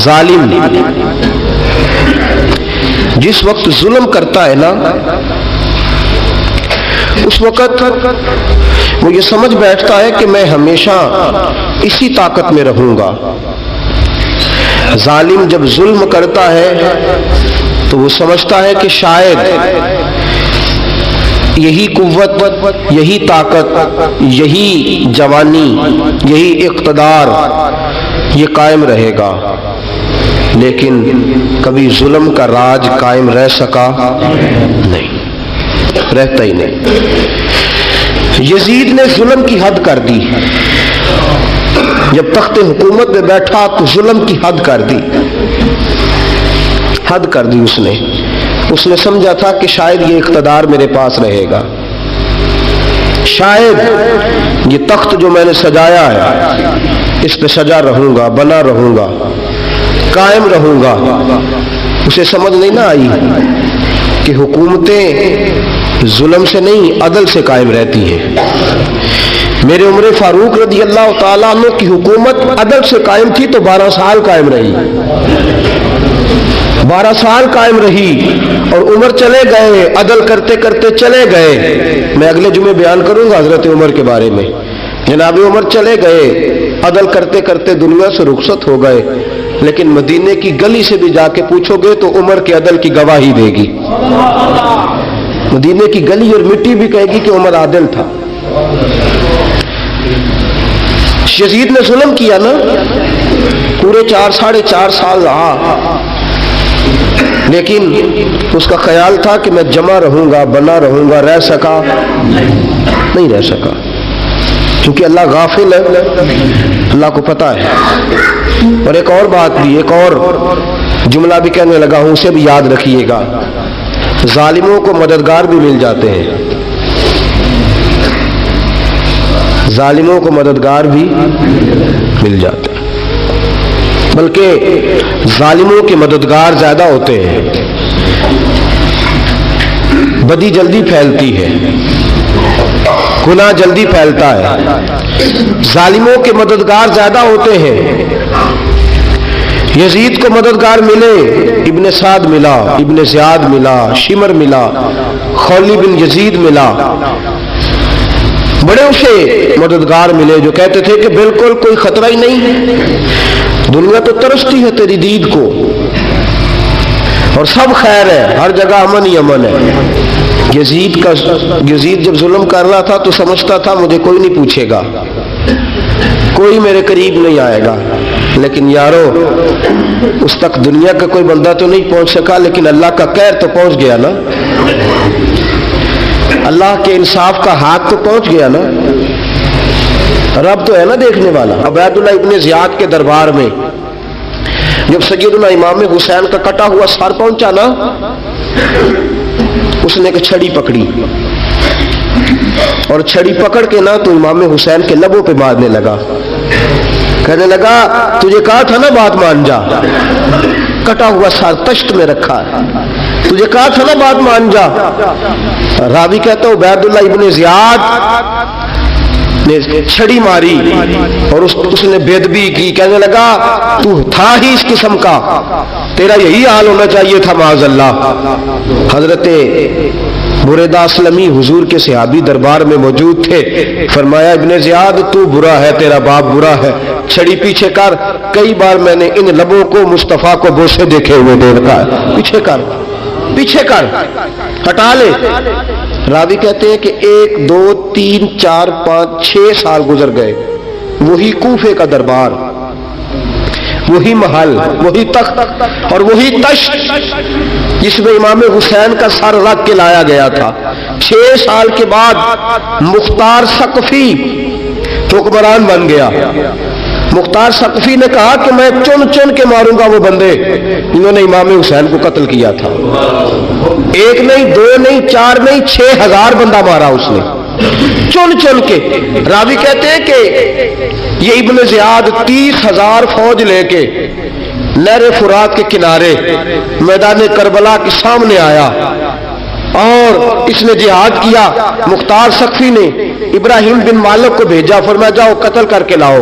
ظالم جس وقت ظلم کرتا ہے نا، اس وقت وہ یہ سمجھ بیٹھتا ہے کہ میں ہمیشہ اسی طاقت میں رہوں گا۔ ظالم جب ظلم کرتا ہے تو وہ سمجھتا ہے کہ شاید یہی قوت، یہی طاقت، یہی جوانی، یہی اقتدار یہ قائم رہے گا، لیکن کبھی ظلم کا راج قائم رہ سکا نہیں، رہتا ہی نہیں۔ یزید نے ظلم کی حد کر دی، جب تخت حکومت میں بیٹھا تو ظلم کی حد کر دی، حد کر دی اس نے سمجھا تھا کہ شاید یہ اقتدار میرے پاس رہے گا، شاید یہ تخت جو میں نے سجایا ہے اس پہ سجا رہوں گا، بنا رہوں گا، قائم رہوں گا۔ اسے سمجھ نہیں نہ آئی کہ حکومتیں ظلم سے نہیں عدل سے قائم رہتی ہیں۔ میرے عمر فاروق رضی اللہ تعالیٰ عنہ کی حکومت عدل سے قائم تھی تو 12 سال قائم رہی، 12 سال قائم رہی، اور عمر چلے گئے، عدل کرتے کرتے چلے گئے۔ میں اگلے جمعے بیان کروں گا حضرت عمر کے بارے میں۔ جناب عمر چلے گئے، عدل کرتے کرتے دنیا سے رخصت ہو گئے، لیکن مدینے کی گلی سے بھی جا کے پوچھو گے تو عمر کے عدل کی گواہی دے گی۔ مدینے کی گلی اور مٹی بھی کہے گی کہ عمر عادل تھا۔ یزید نے ظلم کیا نا، پورے 4.5 سال رہا، لیکن اس کا خیال تھا کہ میں جمع رہوں گا، بنا رہوں گا، رہ سکا نہیں، رہ سکا، کیونکہ اللہ غافل ہے، اللہ کو پتہ ہے۔ اور ایک اور بات بھی، ایک اور جملہ بھی کہنے لگا ہوں، اسے بھی یاد رکھیے گا، ظالموں کو مددگار بھی مل جاتے ہیں، ظالموں کو مددگار بھی مل جاتے ہیں، بلکہ ظالموں کے مددگار زیادہ ہوتے ہیں، بدی جلدی پھیلتی ہے، گناہ جلدی پھیلتا ہے، ظالموں کے مددگار زیادہ ہوتے ہیں۔ یزید کو مددگار ملے، ابن سعد ملا، ابن زیاد ملا، شمر ملا، خولی بن یزید ملا، بڑے اسے مددگار ملے جو کہتے تھے کہ بالکل کوئی خطرہ ہی نہیں، دنیا تو ترستی ہے تیری دید کو، اور سب خیر ہے، ہر جگہ امن ہی امن ہے۔ یزید جب ظلم کر رہا تھا تو سمجھتا تھا مجھے کوئی نہیں پوچھے گا، کوئی میرے قریب نہیں آئے گا، لیکن یارو اس تک دنیا کا کوئی بندہ تو نہیں پہنچ سکا، لیکن اللہ کا قہر تو پہنچ گیا نا، اللہ کے انصاف کا ہاتھ تو پہنچ گیا نا، رب تو ہے نا دیکھنے والا۔ عبید اللہ ابن زیاد کے دربار میں جب سیدنا امام حسین کا کٹا ہوا سر پہنچا نا، اس نے ایک چھڑی پکڑی، اور چھڑی پکڑ کے نا تو امام حسین کے لبوں پہ مارنے لگا، کہنے لگا تجھے کہا تھا نا بات مان جا، کٹا ہوا سر تشت میں رکھا ہے، تجھے کہا تھا نا بات مان جا۔ راوی کہتا ہے عبید اللہ ابن زیاد نے چھڑی ماری اور اس نے بے ادبی کی، کہنے لگا تو تھا ہی اس قسم کا، تیرا یہی حال ہونا چاہیے تھا معاذ اللہ۔ حضرت بریدہ اسلمی حضور کے صحابی دربار میں موجود تھے، فرمایا ابن زیاد تو برا ہے، تیرا باپ برا ہے، چھڑی پیچھے کر۔ کئی بار میں نے ان لبوں کو مصطفیٰ کو بوسے دیکھے ہوئے دیکھا ہے، پیچھے کر، پیچھے کر، ہٹا لے۔ راوی کہتے ہیں کہ 1 2 3 4 5 6 سال گزر گئے، وہی کوفے کا دربار، وہی محل، وہی تخت اور وہی تشت جس میں امام حسین کا سر رکھ کے لایا گیا تھا۔ 6 سال کے بعد مختار ثقفی حکمران بن گیا۔ مختار ثقفی نے کہا کہ میں چن چن کے ماروں گا وہ بندے جنہوں نے امام حسین کو قتل کیا تھا۔ 1 نہیں 2 نہیں 4 نہیں 6000 بندہ مارا اس نے، چن چن کے۔ راوی کہتے ہیں کہ یہ ابن زیاد 30,000 فوج لے کے نہر فرات کے کنارے میدان کربلا کے سامنے آیا اور اس نے جہاد کیا۔ مختار ثقفی نے ابراہیم بن مالک کو بھیجا، فرمایا جاؤ قتل کر کے لاؤ۔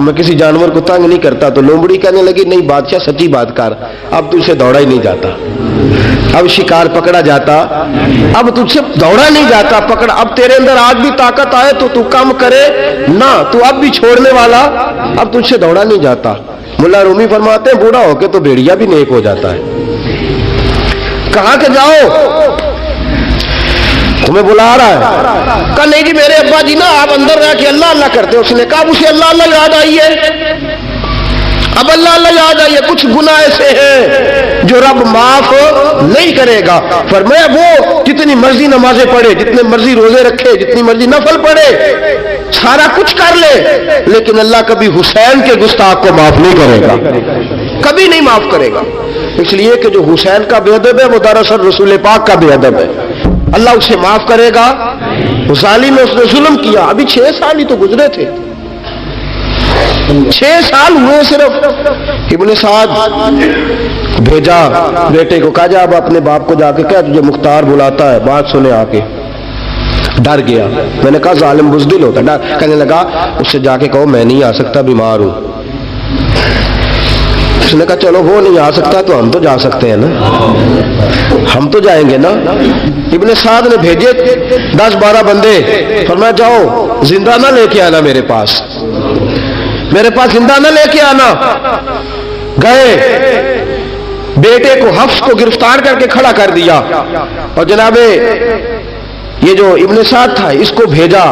میں کسی جانور کو تنگ نہیں کرتا، تو لومڑی کہنے لگی نہیں بادشاہ سچی بات کر، اب تجھ سے دوڑا ہی نہیں جاتا، اب شکار پکڑا جاتا، اب تجھ سے دوڑا نہیں جاتا پکڑا، اب تیرے اندر آج بھی طاقت آئے تو تو کم کرے نہ، تو اب بھی چھوڑنے والا، اب تجھ سے دوڑا نہیں جاتا۔ ملا رومی فرماتے ہیں بوڑھا ہو کے تو بھیڑیا بھی نیک ہو جاتا ہے۔ کہاں کے جاؤ؟ تمہیں بلا رہا ہے۔ کہا نہیں جی میرے ابا جی نا آپ اندر رہ کے اللہ اللہ کرتے، اس نے کہا اسے اللہ اللہ یاد آئی ہے، اب اللہ اللہ یاد آئی ہے، کچھ گناہ ایسے ہیں جو رب معاف نہیں کرے گا۔ فرمایا وہ جتنی مرضی نمازیں پڑھے، جتنے مرضی روزے رکھے، جتنی مرضی نفل پڑھے، سارا کچھ کر لے، لیکن اللہ کبھی حسین کے گستاخ کو معاف نہیں کرے گا، کبھی نہیں معاف کرے گا۔ اس لیے کہ جو حسین کا بے ادب ہے وہ دراصل رسول پاک کا بے ادب ہے، اللہ اسے معاف کرے گا؟ ظالم میں اس نے ظلم کیا، ابھی 6 سال ہی تو گزرے تھے، 6 سال ہوئے صرف۔ ابن سعد بھیجا بیٹے کو، کہا جا اب اپنے باپ کو جا کے کہا تجھے مختار بلاتا ہے، بات سنے آ کے۔ ڈر گیا، میں نے کہا ظالم بزدل ہوتا ہے، کہنے لگا اس سے جا کے کہو میں نہیں آ سکتا، بیمار ہوں۔ اس نے کہا چلو وہ نہیں آ سکتا تو ہم تو جا سکتے ہیں نا، ہم تو جائیں گے نا۔ ابن سعد نے بھیجے 10-12 بندے، فرمایا جاؤ زندہ نہ لے کے آنا، میرے پاس زندہ نہ لے کے آنا۔ گئے، بیٹے کو حفص کو گرفتار کر کے کھڑا کر دیا، اور جناب یہ جو ابن سعد تھا اس کو بھیجا،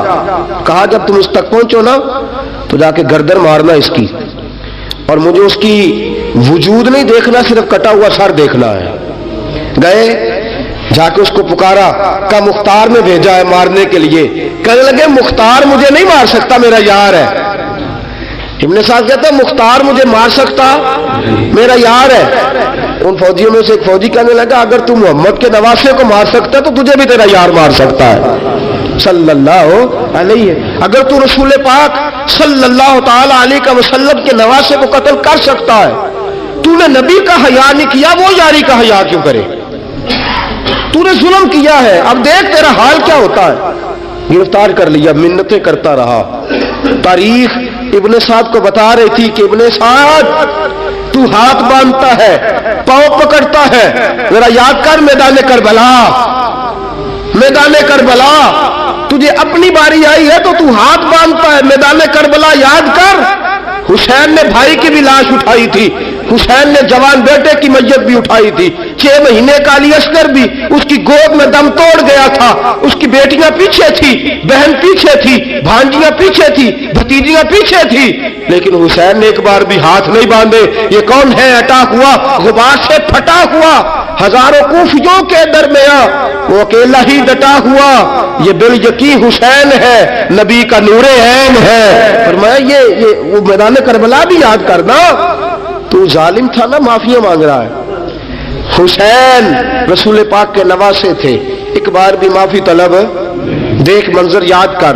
کہا جب تم اس تک پہنچو نا تو جا کے گردن مارنا اس کی، اور مجھے اس کی وجود نہیں دیکھنا، صرف کٹا ہوا سر دیکھنا ہے۔ گئے، جا کے اس کو پکارا، کہا مختار نے بھیجا ہے مارنے کے لیے۔ کہنے لگے مختار مجھے نہیں مار سکتا، میرا یار ہے۔ ابن سعد کہتا ہے مختار مجھے مار سکتا، میرا یار ہے۔ ان فوجیوں میں سے ایک فوجی کہنے لگا اگر تم محمد کے نواسے کو مار سکتا تو تجھے بھی تیرا یار مار سکتا ہے صلی اللہ علیہ، اگر تو رسول پاک صلی اللہ تعالی علیہ وسلم کے نواسے کو قتل کر سکتا ہے، تو نے نبی کا حیا نہیں کیا، وہ یاری کا حیا کیوں کرے؟ تو نے ظلم کیا ہے، اب دیکھ تیرا حال کیا ہوتا ہے۔ گرفتار کر لیا، منتیں کرتا رہا۔ تاریخ ابن سعد کو بتا رہی تھی کہ ابن سعد تو ہاتھ باندھتا ہے، پاؤں پکڑتا ہے، ذرا یاد کر میدان کربلا، میدان کربلا تجھے اپنی باری آئی ہے تو تو ہاتھ باندھتا ہے، میدان کربلا یاد کر۔ حسین نے بھائی کی بھی لاش اٹھائی تھی، حسین نے جوان بیٹے کی میت بھی اٹھائی تھی، 6 مہینے کا علی اصغر بھی اس کی گود میں دم توڑ گیا تھا، اس کی بیٹیاں پیچھے تھی، بہن پیچھے تھی، بھانجیاں پیچھے تھی، بھتیجیاں پیچھے تھی، لیکن حسین نے ایک بار بھی ہاتھ نہیں باندھے۔ یہ کون ہے؟ اٹا ہوا، غبار سے پھٹا ہوا، ہزاروں کوفیوں کے درمیان وہ اکیلا ہی ڈٹا ہوا، یہ بال یقین حسین ہے، نبی کا نور عین ہے۔ فرمایا یہ وہ میدان کربلا بھی یاد کرنا، تو ظالم تھا نا، معافیاں مانگ رہا ہے۔ حسین رسول پاک کے نواسے تھے، ایک بار بھی معافی طلب، دیکھ منظر یاد کر۔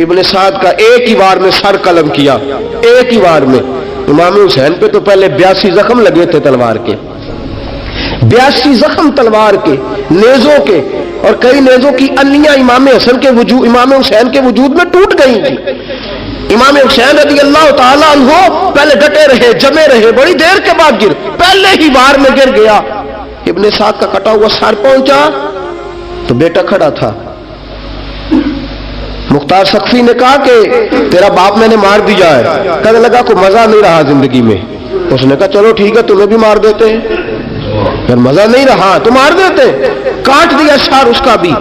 ابن سعد کا ایک ہی بار میں سر قلم کیا، ایک ہی بار میں۔ امام حسین پہ تو پہلے 82 زخم لگے تھے تلوار کے، 82 زخم تلوار کے، نیزوں کے، اور کئی نیزوں کی انیاں امام حسین کے وجود میں ٹوٹ گئی تھی۔ امام حسین رضی اللہ تعالیٰ عنہ پہلے ڈٹے رہے، جمے رہے، بڑی دیر کے بعد پہلے ہی بار میں گر گیا۔ ابن سعد کا کٹا ہوا سر پہنچا تو بیٹا کھڑا تھا۔ مختار سقفی نے کہا کہ تیرا باپ میں نے مار دیا ہے۔ کہنے لگا کوئی مزہ نہیں رہا زندگی میں۔ اس نے کہا چلو ٹھیک ہے تمہیں بھی مار دیتے ہیں، اگر مزہ نہیں رہا تو مار دیتے۔ کاٹ دیا سر اس کا بھی،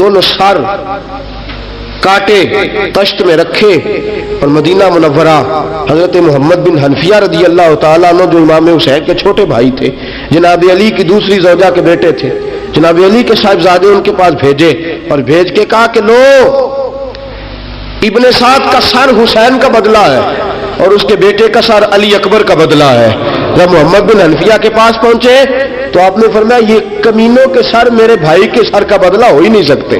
دونوں سر کاٹے، تشت میں رکھے، اور مدینہ منورہ حضرت محمد بن حنفیہ رضی اللہ تعالیٰ عنہ جو امام حسین کے چھوٹے بھائی تھے، جناب علی کی دوسری زوجہ کے بیٹے تھے، جناب علی کے صاحبزادے ان کے پاس بھیجے، اور بھیج کے کہا کہ لو ابن سعد کا سر حسین کا بدلہ ہے اور اس کے بیٹے کا سر علی اکبر کا بدلہ ہے۔ جب محمد بن حنفیہ کے پاس پہنچے تو آپ نے فرمایا یہ کمینوں کے سر میرے بھائی کے سر کا بدلہ ہو ہی نہیں سکتے،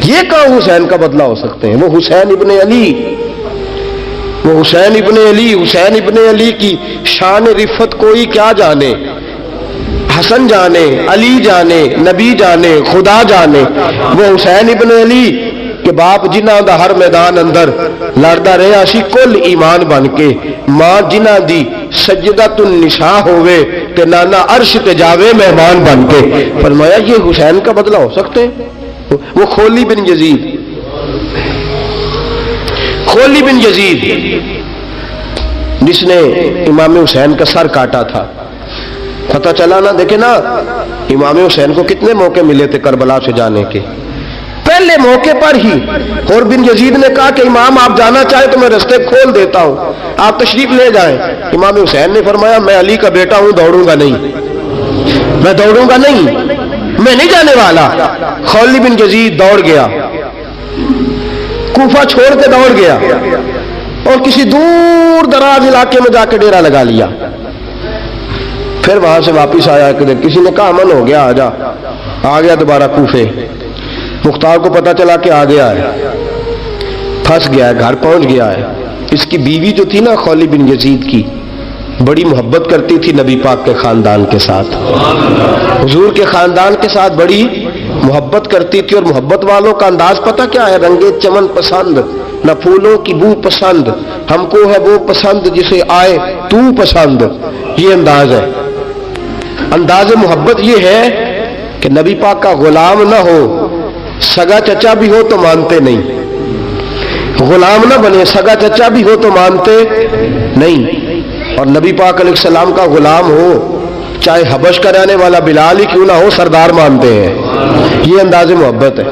یہ کہاں حسین کا بدلہ ہو سکتے ہیں؟ وہ حسین ابن علی، وہ حسین ابن علی، حسین ابن علی کی شان رفت کوئی کیا جانے، حسن جانے، علی جانے، نبی جانے، خدا جانے۔ وہ حسین ابن علی کہ باپ جنہاں دا ہر میدان اندر لڑدا رہیا سی کل ایمان بن کے، ماں جنہاں دی سجدۃ النساء ہوئے تے نانا عرش تے جاوے مہمان بن کے۔ فرمایا یہ حسین کا بدلہ ہو سکتے ہیں؟ وہ خولی بن یزید، خولی بن یزید جس نے امام حسین کا سر کاٹا تھا، پتہ چلا نا، دیکھیں نا امام حسین کو کتنے موقع ملے تھے کربلا سے جانے کے، پہلے موقع پر ہی اور بن یزید نے کہا کہ امام آپ جانا چاہے تو میں رستے کھول دیتا ہوں، آپ تشریف لے جائیں۔ امام حسین نے فرمایا میں علی کا بیٹا ہوں، دوڑوں گا نہیں، میں دوڑوں گا نہیں، میں نہیں جانے والا۔ خولی بن یزید دوڑ گیا، کوفہ چھوڑ کے دوڑ گیا اور کسی دور دراز علاقے میں جا کے ڈیرا لگا لیا۔ پھر وہاں سے واپس آیا کہ کسی نے کہا امن ہو گیا، آ گیا دوبارہ کوفے۔ مختار کو پتا چلا کہ آ گیا ہے، پھنس گیا ہے، گھر پہنچ گیا ہے۔ اس کی بیوی جو تھی نا خولی بن یزید کی، بڑی محبت کرتی تھی نبی پاک کے خاندان کے ساتھ، حضور کے خاندان کے ساتھ بڑی محبت کرتی تھی، اور محبت والوں کا انداز پتہ کیا ہے؟ رنگے چمن پسند، نہ پھولوں کی بو پسند، ہم کو ہے وہ پسند جسے آئے تو پسند۔ یہ انداز ہے، انداز محبت یہ ہے کہ نبی پاک کا غلام نہ ہو، سگا چچا بھی ہو تو مانتے نہیں، غلام نہ بنے، سگا چچا بھی ہو تو مانتے نہیں، اور نبی پاک علیہ السلام کا غلام ہو، چاہے حبش کا رہنے والا بلال ہی کیوں نہ ہو، سردار مانتے ہیں۔ یہ انداز محبت ہے۔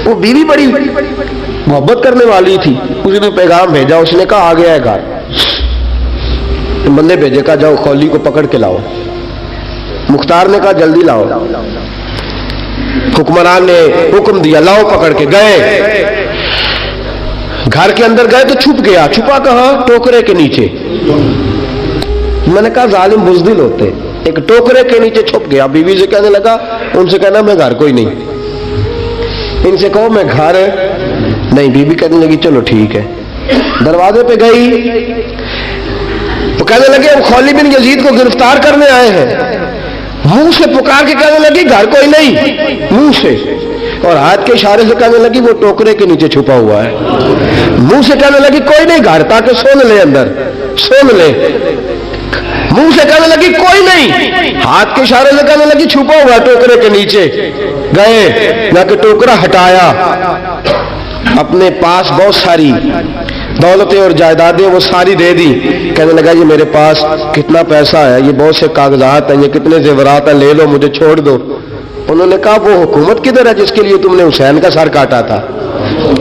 وہ بیوی بڑی محبت کرنے والی تھی، اس نے پیغام بھیجا، اس نے کہا آ گیا ہے گھر، بندے بھیجے، کہا جاؤ خولی کو پکڑ کے لاؤ۔ مختار نے کہا جلدی لاؤ، حکمران نے حکم دیا لاؤ، پکڑ کے گئے، گھر کے اندر گئے تو چھپ گیا۔ چھپا کہاں؟ ٹوکرے کے نیچے۔ میں نے کہا ظالم بزدل ہوتے، ایک ٹوکرے کے نیچے چھپ گیا۔ بیوی سے کہنے لگا، ان سے کہنا میں گھر کوئی نہیں، ان سے کہو میں گھر نہیں۔ بیوی کہنے لگی چلو ٹھیک ہے۔ دروازے پہ گئی، تو کہنے لگے ہم خولی بن یزید کو گرفتار کرنے آئے ہیں۔ منہ سے پکار کے کہنے لگی گھر کوئی نہیں، منہ سے، اور ہاتھ کے اشارے سے کہنے لگی وہ ٹوکرے کے نیچے چھپا ہوا ہے۔ منہ سے کہنے لگی کوئی نہیں گھر، تاکہ سون لے اندر، سون لے۔ منہ سے کہنے لگی کوئی نہیں، ہاتھ کے اشارے سے کہنے لگی چھپا ہوا ٹوکرے کے نیچے۔ گئے، جا کے ٹوکرا ہٹایا، اپنے پاس بہت ساری دولتیں اور جائیدادیں وہ ساری دے دی۔ کہنے لگا یہ میرے پاس کتنا پیسہ ہے، یہ بہت سے کاغذات ہیں، یہ کتنے زیورات ہیں، لے لو، مجھے چھوڑ دو۔ انہوں نے کہا وہ حکومت کدھر ہے جس کے لیے تم نے حسین کا سر کاٹا تھا؟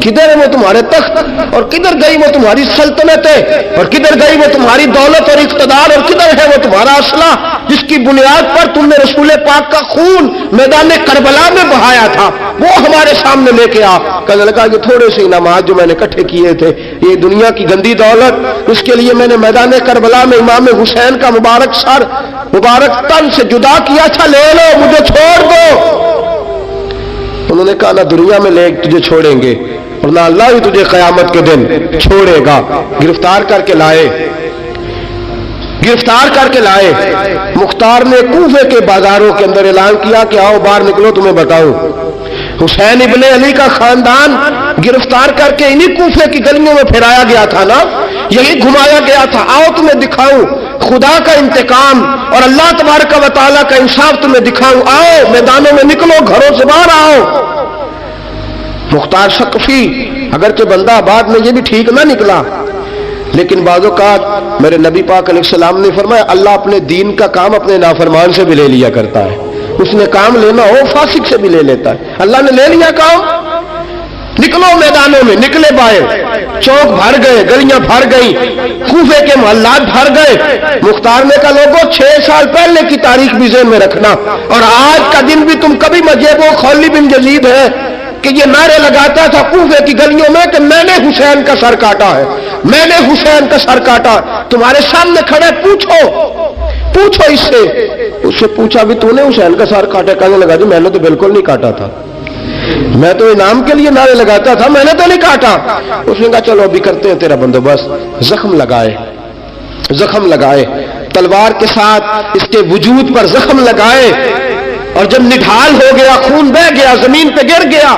کدھر ہے وہ تمہارے تخت، اور کدھر گئی وہ تمہاری سلطنتیں، اور کدھر گئی وہ تمہاری دولت اور اقتدار، اور کدھر ہے وہ تمہارا اسلحہ جس کی بنیاد پر تم نے رسول پاک کا خون میدان کربلا میں بہایا تھا؟ وہ ہمارے سامنے لے کے آ۔ کہنے لگا یہ تھوڑے سے انعامات جو میں نے اکٹھے کیے تھے، یہ دنیا کی گندی دولت، اس کے لیے میں نے میدان کربلا میں امام حسین کا مبارک سر مبارک تن سے جدا کیا تھا، لے لو، مجھے چھوڑ دو۔ انہوں نے کہا نہ دنیا میں لے تجھے چھوڑیں گے، اور نہ اللہ ہی تجھے قیامت کے دن چھوڑے گا۔ گرفتار کر کے لائے، گرفتار کر کے لائے۔ مختار نے کوفے کے بازاروں کے اندر اعلان کیا کہ آؤ باہر نکلو، تمہیں بتاؤں حسین ابن علی کا خاندان گرفتار کر کے انہی کوفے کی گلیوں میں پھرایا گیا تھا نا، یہی گھمایا گیا تھا، آؤ تمہیں دکھاؤں خدا کا انتقام اور اللہ تبارک و تعالیٰ کا انصاف تمہیں دکھاؤں، آؤ میدانوں میں نکلو، گھروں سے باہر آؤ۔ مختار ثقفی اگرچہ بندہ آباد میں یہ بھی ٹھیک نہ نکلا، لیکن بعض اوقات میرے نبی پاک علیہ السلام نے فرمایا اللہ اپنے دین کا کام اپنے نافرمان سے بھی لے لیا کرتا ہے، اس نے کام لینا ہو فاسق سے بھی لے لیتا ہے۔ اللہ نے لے لیا کام، نکلو میدانوں میں، نکلے باہر، چوک بھر گئے، گلیاں بھر گئی، کوفے کے محلات بھر گئے۔ مختار نے کہا لوگوں 6 سال پہلے کی تاریخ بھی ذہن میں رکھنا، اور آج کا دن بھی تم کبھی مجھے وہ خولی بن یزید ہے کہ یہ نعرے لگاتا تھا کوفے کی گلیوں میں کہ میں نے حسین کا سر کاٹا ہے، میں نے حسین کا سر کاٹا۔ تمہارے سامنے کھڑے، پوچھو اس سے پوچھا بھی تو نے حسین کا سر کاٹا؟ کہنے لگا جی میں نے تو بالکل نہیں کاٹا تھا، میں تو انعام کے لیے نعرے لگاتا تھا، میں نے تو نہیں کاٹا۔ اس نے کہا چلو ابھی کرتے ہیں تیرا بندوبست۔ زخم لگائے تلوار کے ساتھ، اس کے وجود پر زخم لگائے، اور جب نڈھال ہو گیا، خون بہ گیا، زمین پہ گر گیا،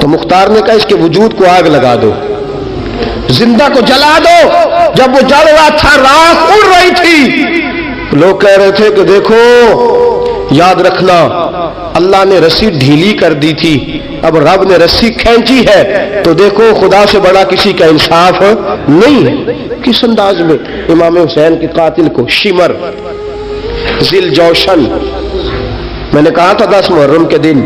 تو مختار نے کہا اس کے وجود کو آگ لگا دو، زندہ کو جلا دو۔ جب وہ جل رہا تھا راکھ اڑ رہی تھی، لوگ کہہ رہے تھے کہ دیکھو یاد رکھنا اللہ نے رسی ڈھیلی کر دی تھی، اب رب نے رسی کھینچی ہے، تو دیکھو خدا سے بڑا کسی کا انصاف نہیں ہے۔ کس انداز میں امام حسین کے قاتل کو شمر ذل جوشن، میں نے کہا تھا 10 محرم کے دن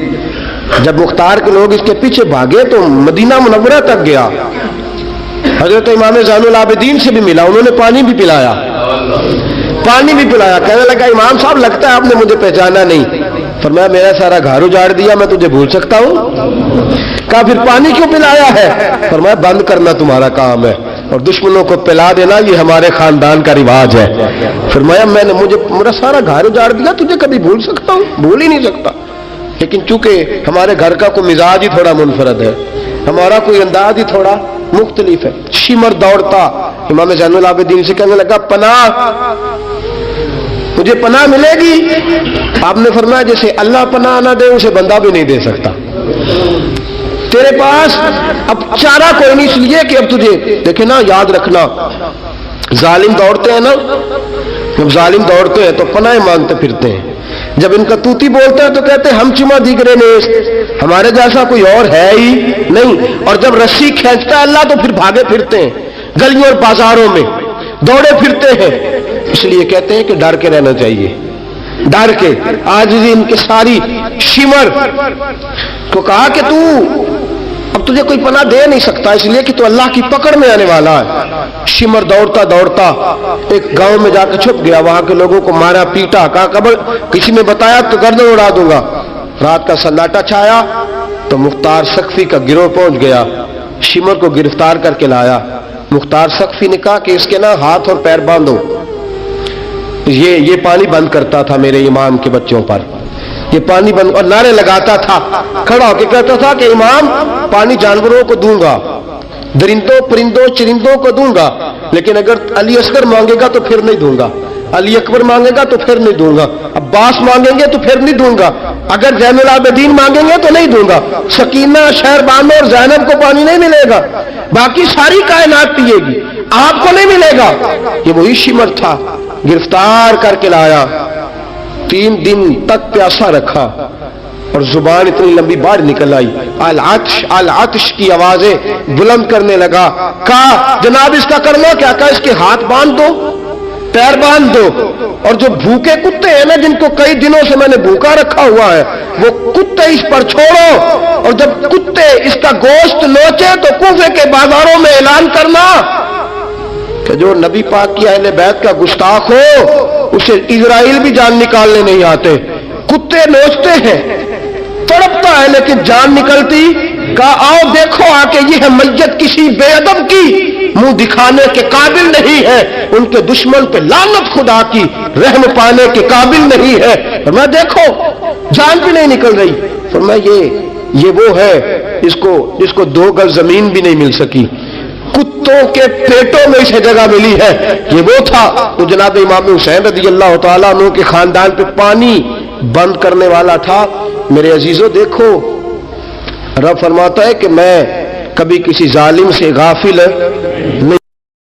جب مختار کے لوگ اس کے پیچھے بھاگے تو مدینہ منورہ تک گیا، حضرت امام زین العابدین سے بھی ملا، انہوں نے پانی بھی پلایا، کہنے لگا امام صاحب لگتا ہے آپ نے مجھے پہچانا نہیں۔ فرمایا میرا سارا گھر اجاڑ دیا، میں تجھے بھول سکتا ہوں؟ کہا پھر پانی کیوں پلایا ہے؟ فرمایا بند کرنا تمہارا کام ہے اور دشمنوں کو پلا دینا یہ ہمارے خاندان کا رواج ہے۔ فرمایا میں نے میرا سارا گھر اجاڑ دیا، تجھے کبھی بھول سکتا ہوں؟ بھول ہی نہیں سکتا، لیکن چونکہ ہمارے گھر کا کوئی مزاج ہی تھوڑا منفرد ہے، ہمارا کوئی انداز ہی تھوڑا مختلف ہے۔ شمر دوڑتا امام زین العابدین سے کہنے لگا پناہ، مجھے پناہ ملے گی؟ آپ نے فرمایا جیسے اللہ پناہ نہ دے اسے بندہ بھی نہیں دے سکتا، تیرے پاس اب چارہ کوئی نہیں، اس لیے کہ اب تجھے دیکھے نا، یاد رکھنا ظالم دوڑتے ہیں نا، جب ظالم دوڑتے ہیں تو پناہ مانگتے پھرتے ہیں، جب ان کا توتی بولتا ہے تو کہتے ہیں ہم چما دیگرے نیس، ہمارے جیسا کوئی اور ہے ہی نہیں، اور جب رسی کھینچتا ہے اللہ تو پھر بھاگے پھرتے ہیں گلیوں اور بازاروں میں، دوڑے پھرتے ہیں۔ اس لیے کہتے ہیں کہ ڈر کے رہنا چاہیے، ڈر کے۔ آج ان کے ساری شمر کو کہا کہ تو اب تجھے کوئی پناہ دے نہیں سکتا، اس لیے کہ تو اللہ کی پکڑ میں آنے والا ہے۔ شمر دوڑتا دوڑتا ایک گاؤں میں جا کے چھپ گیا، وہاں کے لوگوں کو مارا پیٹا، کہا قبر کسی نے بتایا تو گردن اڑا دوں گا۔ رات کا سناٹا چھایا تو مختار سقفی کا گروہ پہنچ گیا، شمر کو گرفتار کر کے لایا۔ مختار سقفی نے کہا کہ اس کے نا ہاتھ اور پیر باندھو، یہ پانی بند کرتا تھا میرے امام کے بچوں پر، یہ پانی بند، اور نعرے لگاتا تھا، کھڑا ہو کے کہتا تھا کہ امام پانی جانوروں کو دوں گا، درندوں پرندوں چرندوں کو دوں گا، لیکن اگر علی اصغر مانگے گا تو پھر نہیں دوں گا، علی اکبر مانگے گا تو پھر نہیں دوں گا، عباس مانگیں گے تو پھر نہیں دوں گا، اگر زین العابدین مانگیں گے تو نہیں دوں گا، سکینہ شہربانو اور زینب کو پانی نہیں ملے گا، باقی ساری کائنات پیے گی، آپ کو نہیں ملے گا۔ یہ وہی شمر تھا، گرفتار کر کے لایا، 3 دن تک پیاسا رکھا اور زبان اتنی لمبی باہر نکل آئی، العطش العطش کی آوازیں بلند کرنے لگا۔ کہا جناب اس کا کرنا کیا؟ کہا اس کے ہاتھ باندھ دو، پیر باندھ دو، اور جو بھوکے کتے ہیں نا، جن کو کئی دنوں سے میں نے بھوکا رکھا ہوا ہے، وہ کتے اس پر چھوڑو، اور جب کتے اس کا گوشت نوچے تو کوفے کے بازاروں میں اعلان کرنا کہ جو نبی پاک کی اہل بیت کا گستاخ ہو اسے اسرائیل بھی جان نکالنے نہیں آتے۔ کتے نوچتے ہیں، تڑپتا ہے لیکن جان نکلتی۔ کہا آؤ دیکھو آ کے یہ ہے میت کسی بے ادب کی، منہ دکھانے کے قابل نہیں ہے، ان کے دشمن پہ لعنت خدا کی، رحم پانے کے قابل نہیں ہے۔ فرمایا دیکھو جان بھی نہیں نکل رہی۔ فرمایا یہ وہ ہے جس کو 2 گز زمین بھی نہیں مل سکی، کتوں کے پیٹوں میں اسے جگہ ملی ہے، یہ وہ تھا۔ تو جناب امام حسین رضی اللہ تعالیٰ عنہ کے خاندان پہ پانی بند کرنے والا تھا۔ میرے عزیزوں دیکھو، رب فرماتا ہے کہ میں کبھی کسی ظالم سے غافل نہیں